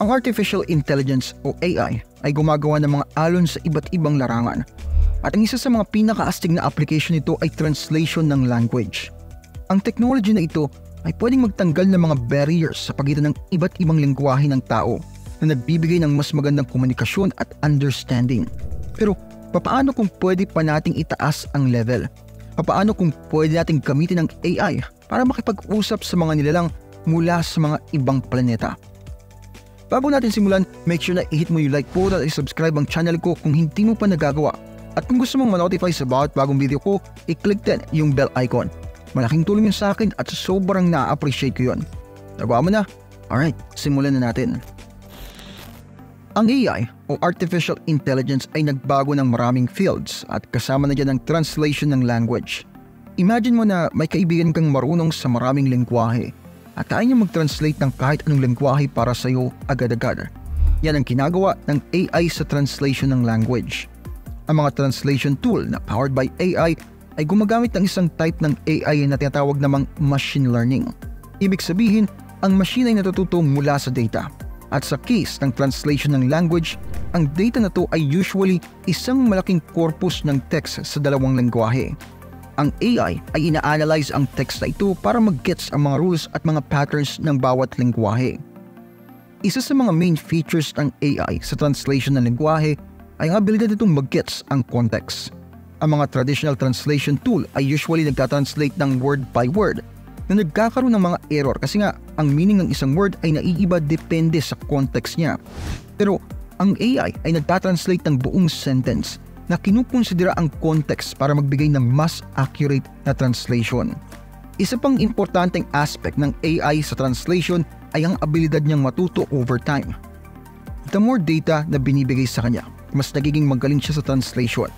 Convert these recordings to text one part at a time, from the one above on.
Ang Artificial Intelligence o AI ay gumagawa ng mga alon sa iba't ibang larangan. At ang isa sa mga pinakaastig na application nito ay translation ng language. Ang technology na ito ay pwedeng magtanggal ng mga barriers sa pagitan ng iba't ibang lengguwahe ng tao na nagbibigay ng mas magandang komunikasyon at understanding. Pero papaano kung pwede pa nating itaas ang level? Papaano kung pwede nating gamitin ang AI para makipag-usap sa mga nilalang mula sa mga ibang planeta? Bago natin simulan, make sure na i-hit mo yung like button at i-subscribe ang channel ko kung hindi mo pa nagagawa. At kung gusto mong ma-notify sa bawat bagong video ko, i-click din yung bell icon. Malaking tulong yun sa akin at sobrang na-appreciate ko yun. Nagawa mo na? Alright, simulan na natin. Ang AI o Artificial Intelligence ay nagbago ng maraming fields at kasama na dyan ang translation ng language. Imagine mo na may kaibigan kang marunong sa maraming lengguwahe at kaya niya mag-translate ng kahit anong lengguwahe para sa iyo agad-agad. Yan ang ginagawa ng AI sa translation ng language. Ang mga translation tool na powered by AI ay gumagamit ng isang type ng AI na tinatawag namang machine learning. Ibig sabihin, ang machine ay natututo mula sa data. At sa case ng translation ng language, ang data na to ay usually isang malaking corpus ng text sa dalawang lengguwahe. Ang AI ay ina-analyze ang text na ito para mag-gets ang mga rules at mga patterns ng bawat lengguwahe. Isa sa mga main features ng AI sa translation ng lengguwahe ay ang abilidad nitong mag-gets ang context. Ang mga traditional translation tool ay usually nagtatranslate ng word by word na nagkakaroon ng mga error kasi nga ang meaning ng isang word ay naiiba depende sa context niya. Pero ang AI ay nagtatranslate ng buong sentence na kinukonsidera ang context para magbigay ng mas accurate na translation. Isa pang importanteng aspect ng AI sa translation ay ang abilidad niyang matuto over time. The more data na binibigay sa kanya, mas nagiging magaling siya sa translation.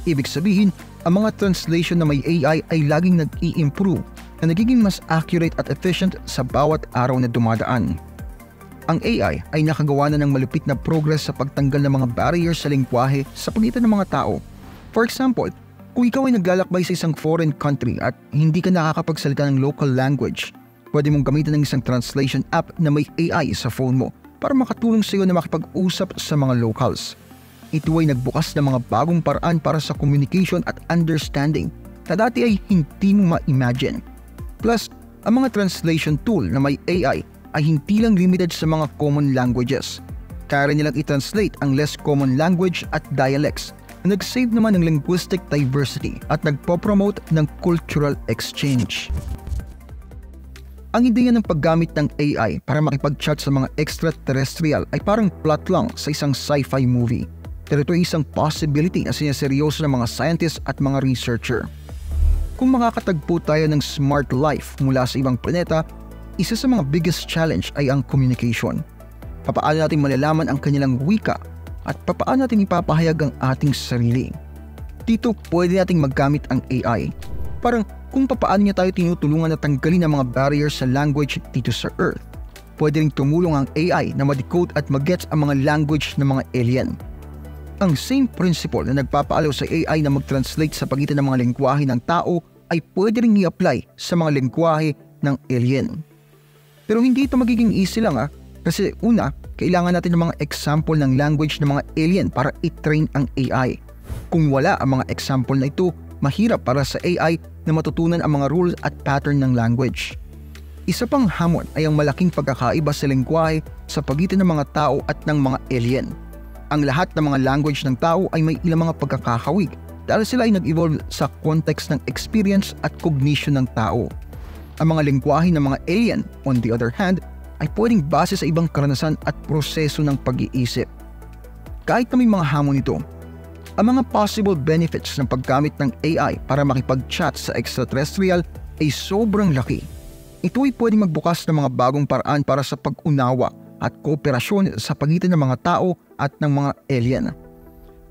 Ibig sabihin, ang mga translation na may AI ay laging nag-i-improve na nagiging mas accurate at efficient sa bawat araw na dumadaan. Ang AI ay nakagawa na ng malupit na progress sa pagtanggal ng mga barriers sa lengguwahe sa pagitan ng mga tao. For example, kung ikaw ay naglalakbay sa isang foreign country at hindi ka nakakapagsalita ng local language, pwede mong gamitin ng isang translation app na may AI sa phone mo para makatulong sa iyo na makipag-usap sa mga locals. Ito ay nagbukas ng mga bagong paraan para sa communication at understanding na dati ay hindi mo ma-imagine. Plus, ang mga translation tool na may AI ay hindi lang limited sa mga common languages. Kaya rin nilang i-translate ang less common language at dialects na nag-save naman ng linguistic diversity at nagpo-promote ng cultural exchange. Ang ideya ng paggamit ng AI para makipag-chat sa mga extraterrestrial ay parang plot lang sa isang sci-fi movie. Pero ito ay isang possibility na sinaseryoso ng mga scientists at mga researcher. Kung makakatagpo tayo ng smart life mula sa ibang planeta, isa sa mga biggest challenge ay ang communication. Papaano natin malalaman ang kanilang wika at papaano natin ipapahayag ang ating sarili. Dito pwede nating maggamit ang AI. Parang kung papaano niya tayo tinutulungan na tanggalin ang mga barriers sa language dito sa Earth. Pwede ring tumulong ang AI na ma-decode at mag-gets ang mga language ng mga alien. Ang same principle na nagpapaalaw sa AI na mag-translate sa pagitan ng mga lengguwahe ng tao ay pwede ring i-apply sa mga lengguwahe ng alien. Pero hindi ito magiging easy lang kasi una, kailangan natin ng mga example ng language ng mga alien para i-train ang AI. Kung wala ang mga example na ito, mahirap para sa AI na matutunan ang mga rules at pattern ng language. Isa pang hamon ay ang malaking pagkakaiba sa lengguwahe sa pagitan ng mga tao at ng mga alien. Ang lahat ng mga language ng tao ay may ilang mga pagkakahawig dahil sila ay nag-evolve sa context ng experience at cognition ng tao. Ang mga lengguwahe ng mga alien, on the other hand, ay pwedeng base sa ibang karanasan at proseso ng pag-iisip. Kahit na may mga hamon nito, ang mga possible benefits ng paggamit ng AI para makipag-chat sa extraterrestrial ay sobrang laki. Ito ay pwedeng magbukas ng mga bagong paraan para sa pag-unawa at kooperasyon sa pagitan ng mga tao at ng mga alien.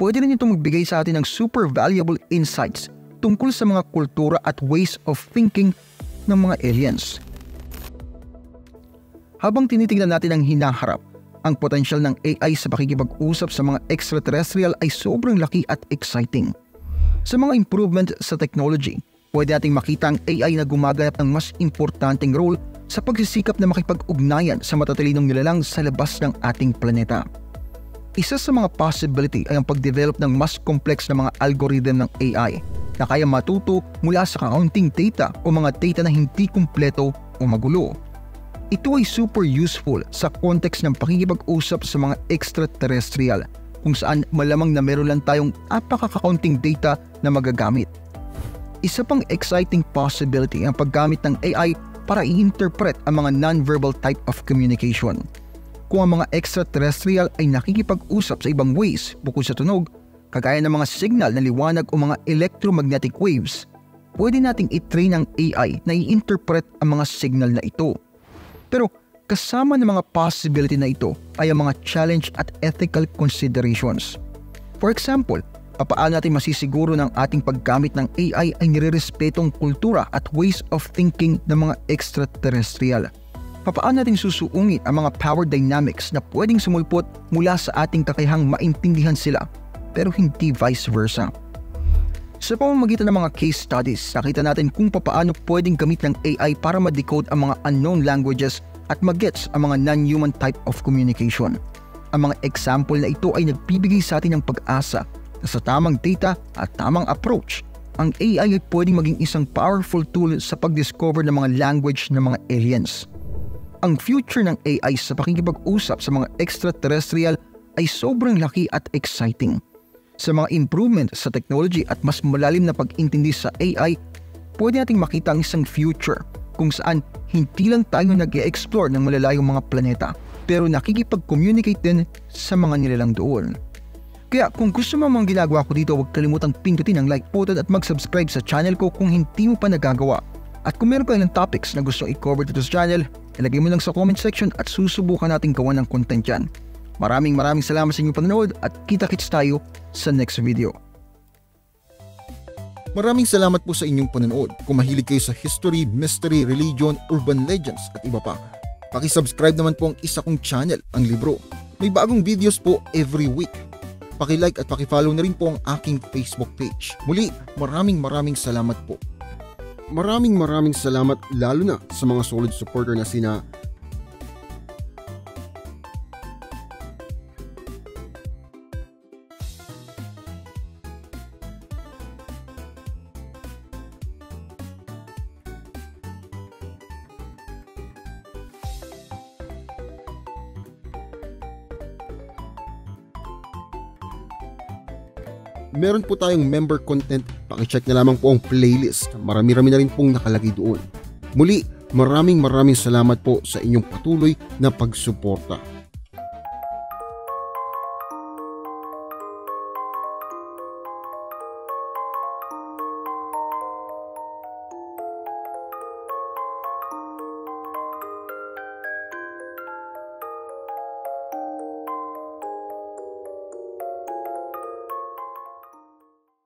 Pwede rin itong magbigay sa atin ng super valuable insights tungkol sa mga kultura at ways of thinking ng mga aliens. Habang tinitingnan natin ang hinaharap, ang potensyal ng AI sa pakikipag-usap sa mga extraterrestrial ay sobrang laki at exciting. Sa mga improvement sa technology, pwede nating makita ang AI na gumaganap ng mas importanteng role sa pagsisikap na makipag-ugnayan sa matatalinong nilalang sa labas ng ating planeta. Isa sa mga possibility ay ang pagdevelop ng mas complex na mga algorithm ng AI na kaya matuto mula sa kakaunting data o mga data na hindi kumpleto o magulo. Ito ay super useful sa context ng pakikipag-usap sa mga extraterrestrial kung saan malamang na meron lang tayong apakakaunting data na magagamit. Isa pang exciting possibility ang paggamit ng AI para i-interpret ang mga non-verbal type of communication. Kung ang mga extraterrestrial ay nakikipag-usap sa ibang ways bukod sa tunog, kagaya ng mga signal na liwanag o mga electromagnetic waves, pwede nating i-train ang AI na i-interpret ang mga signal na ito. Pero kasama ng mga possibility na ito ay ang mga challenge at ethical considerations. For example, paano natin masisiguro ng ating paggamit ng AI ay nirerespetong kultura at ways of thinking ng mga extraterrestrial? Paano natin susuungin ang mga power dynamics na pwedeng sumulpot mula sa ating kakayahang maintindihan sila pero hindi vice versa? Sa pamamagitan ng mga case studies, nakita natin kung paano pwedeng gamit ng AI para ma-decode ang mga unknown languages at mag-gets ang mga non-human type of communication. Ang mga example na ito ay nagbibigay sa atin ng pag-asa na sa tamang data at tamang approach, ang AI ay pwedeng maging isang powerful tool sa pag-discover ng mga language ng mga aliens. Ang future ng AI sa pakikipag-usap sa mga extraterrestrial ay sobrang laki at exciting. Sa mga improvement sa technology at mas malalim na pag-intindi sa AI, pwede nating makita ang isang future kung saan hindi lang tayo nag-e-explore ng malalayong mga planeta, pero nakikipag-communicate din sa mga nilalang doon. Kaya kung gusto mo mga ginagawa ko dito, huwag kalimutang pindutin ang like button at mag-subscribe sa channel ko kung hindi mo pa nagagawa. At kung meron ka ng topics na gusto i-cover dito sa channel, ilagay mo lang sa comment section at susubukan natin gawa ng content dyan. Maraming salamat sa inyong panonood at kita-kits tayo sa next video. Maraming salamat po sa inyong panonood. Kung mahilig kayo sa history, mystery, religion, urban legends at iba pa, paki-subscribe naman po ang isa kong channel, ang Libro. May bagong videos po every week. Paki-like at paki-follow na rin po ang aking Facebook page. Muli, maraming salamat po. Maraming salamat lalo na sa mga solid supporter na sina meron po tayong member content, pakicheck na lamang po ang playlist. Marami-rami na rin pong nakalagay doon. Muli, maraming salamat po sa inyong patuloy na pagsuporta.